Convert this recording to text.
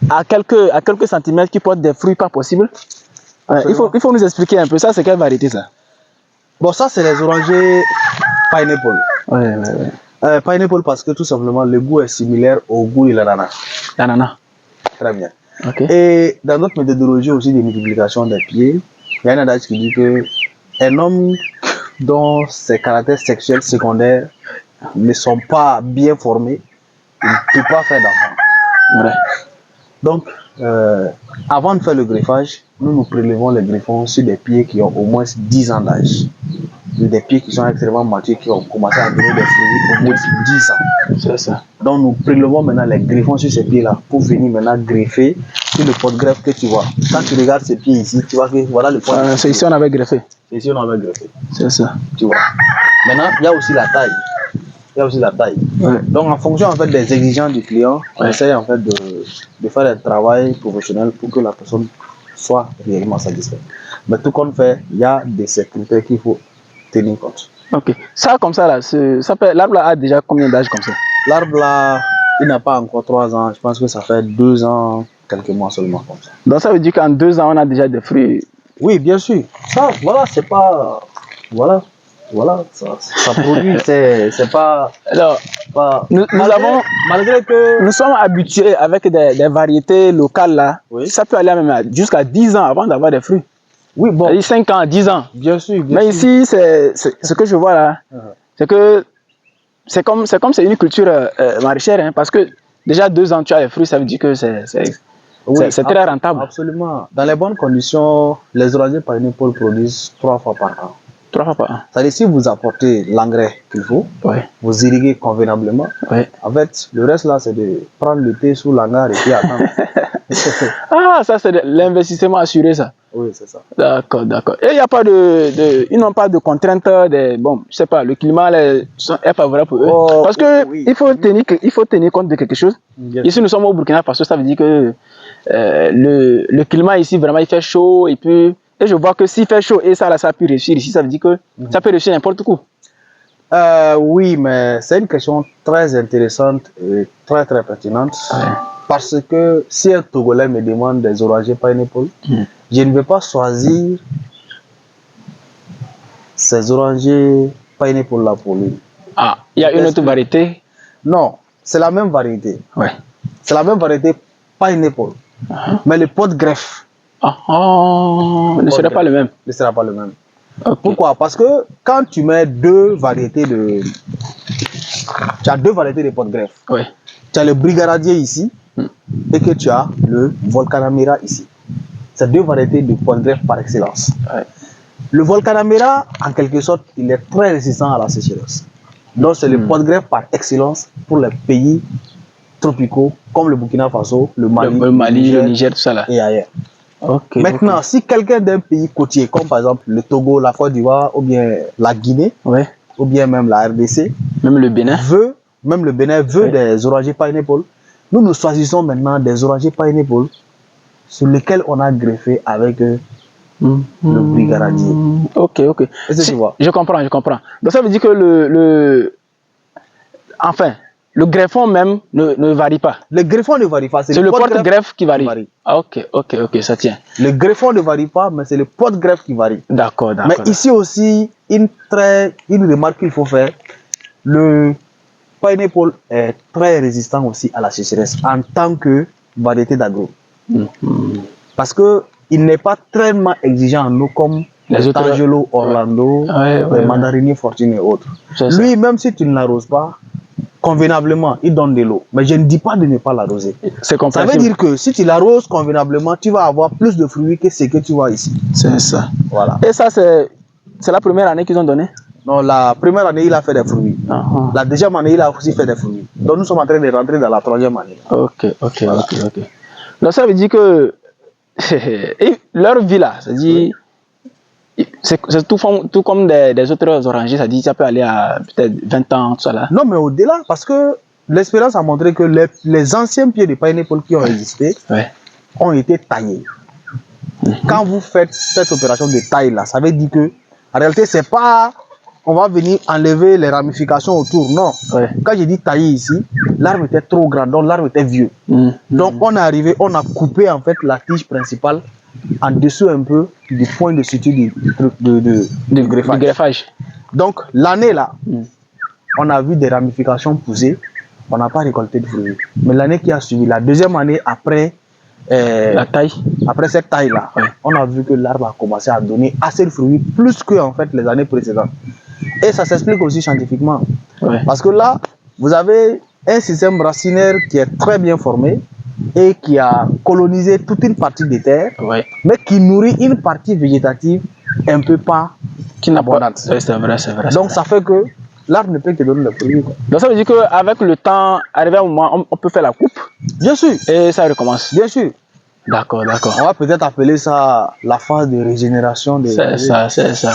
à quelques centimètres qui portent des fruits pas possibles. Il faut nous expliquer un peu ça, c'est quelle variété ça? Bon, ça c'est les orangers pineapple. Ouais. Pineapple parce que tout simplement le goût est similaire au goût de l'ananas. L'ananas. Très bien. Okay. Et dans notre méthodologie aussi de multiplication des pieds, il y a un adage qui dit que un homme dont ses caractères sexuels secondaires ne sont pas bien formés, il ne peut pas faire d'enfant. Ouais. Donc, avant de faire le greffage, nous prélevons les greffons sur des pieds qui ont au moins 10 ans d'âge. Des pieds qui sont extrêmement matures, qui ont commencé à donner des fruits au moins 10 ans. C'est ça. Donc, nous prélevons maintenant les greffons sur ces pieds-là pour venir maintenant greffer sur le pot-greffe que tu vois. Quand tu regardes ces pieds ici, tu vois que voilà le pot. C'est ici on avait greffé. C'est ici on avait greffé. C'est ça. Tu vois. Maintenant, il y a aussi la taille. Ouais. Donc, en fonction en fait, des exigences du client, on essaie en fait de faire un travail professionnel pour que la personne soit réellement satisfaite. Mais tout qu'on fait, il y a des critères qu'il faut tenir compte. Ok. Ça, comme ça, là, l'arbre a déjà combien d'âge comme ça? L'arbre là, il n'a pas encore 3 ans. Je pense que ça fait 2 ans, quelques mois seulement comme ça. Donc, ça veut dire qu'en 2 ans, on a déjà des fruits? Oui, bien sûr. Ça, voilà, c'est pas. Voilà, ça produit, c'est pas. Alors, nous avons, malgré que. Nous sommes habitués avec des variétés locales là. Oui. Ça peut aller même jusqu'à 10 ans avant d'avoir des fruits. Oui, bon. 5 ans, 10 ans. Bien sûr. Mais ici, c'est ce que je vois là. C'est que c'est comme c'est une culture maraîchère, hein, parce que déjà 2 ans tu as les fruits, ça veut dire que c'est très rentable. Absolument. Dans les bonnes conditions, les orangers pineapple produisent 3 fois par an. 3 fois par an. C'est-à-dire si vous apportez l'engrais qu'il faut, vous irriguez convenablement. En fait, le reste là, c'est de prendre le thé sous l'hangar et puis attendre. Ah, ça c'est l'investissement assuré ça. Oui, c'est ça. D'accord. Et il n'y a pas ils n'ont pas de contraintes, bon, je sais pas, le climat est favorable pour eux. Parce que il faut tenir compte de quelque chose. Ici nous sommes au Burkina Faso, ça veut dire que le climat ici vraiment il fait chaud et je vois que s'il fait chaud et ça peut réussir ici, ça veut dire que ça peut réussir n'importe où. Oui, mais c'est une question très intéressante et très pertinente. Parce que si un Togolais me demande des orangers pineapple, je ne vais pas choisir ces orangers pineapple là pour lui. Ah, il y a une autre variété? Non, c'est la même variété. Ouais. C'est la même variété pineapple. Mais le pot de greffe ne sera pas le même. Ne sera pas le même. Okay. Pourquoi? Parce que quand tu mets deux variétés de... Tu as 2 variétés de pot de greffe. Tu as le Brigaradier ici et que tu as le Volcanamera ici. C'est 2 variétés de pot de greffe par excellence. Le Volcanamera, en quelque sorte, il est très résistant à la sécheresse. Donc c'est le pot de greffe par excellence pour les pays tropicaux comme le Burkina Faso, le Mali, le Niger, tout ça là. Et ailleurs. Maintenant, si quelqu'un d'un pays côtier, comme par exemple le Togo, la Côte d'Ivoire, ou bien la Guinée, ou bien même la RDC, même le Bénin veut des orangers pineapple, nous choisissons maintenant des orangers pineapple sur lesquels on a greffé avec le Brigaradier. Ok. Est-ce que tu vois? Je comprends. Donc ça veut dire que le greffon même ne varie pas. Le greffon ne varie pas. C'est le porte-greffe qui varie. Ah, ok, ça tient. Le greffon ne varie pas, mais c'est le porte-greffe qui varie. D'accord. Mais ici aussi, une remarque qu'il faut faire, le pineapple est très résistant aussi à la sécheresse en tant que variété d'agro. Parce qu'il n'est pas très exigeant en eau comme les Tangelo, Orlando, les Mandariniers, Fortune et autres. Lui, même si tu ne l'arroses pas, convenablement, il donne de l'eau. Mais je ne dis pas de ne pas l'arroser. Ça veut dire que si tu l'arroses convenablement, tu vas avoir plus de fruits que ce que tu vois ici. C'est ça. Voilà. Et ça, c'est la première année qu'ils ont donné? Non, la première année, il a fait des fruits. La deuxième année, il a aussi fait des fruits. Donc, nous sommes en train de rentrer dans la 3e année. Ok. Donc, ça veut dire que leur vie là, c'est-à-dire, c'est tout comme des autres orangers, ça dit ça peut aller à peut-être 20 ans, tout ça là. Non, mais au-delà, parce que l'expérience a montré que les anciens pieds de pineapple qui ont existé ont été taillés. Quand vous faites cette opération de taille là, ça veut dire que en réalité, c'est pas on va venir enlever les ramifications autour. Non. Ouais. Quand j'ai dit tailler ici, l'arbre était trop grand, donc l'arbre était vieux. Donc on est arrivé, on a coupé en fait la tige principale en dessous un peu du point de suture du greffage. Donc l'année là, on a vu des ramifications pousser, on n'a pas récolté de fruits. Mais l'année qui a suivi, la deuxième année après la taille, après cette taille là, on a vu que l'arbre a commencé à donner assez de fruits, plus que en fait les années précédentes. Et ça s'explique aussi scientifiquement. Parce que là, vous avez un système racinaire qui est très bien formé et qui a colonisé toute une partie des terres, mais qui nourrit une partie végétative un peu pas abondante. C'est vrai, c'est vrai. Donc ça fait que l'arbre ne peut que donner le fruit. Donc ça veut dire qu'avec le temps, arrivé à un moment, on peut faire la coupe. Bien sûr. Et ça recommence. Bien sûr. D'accord, d'accord. On va peut-être appeler ça la phase de régénération des... C'est ça, c'est ça.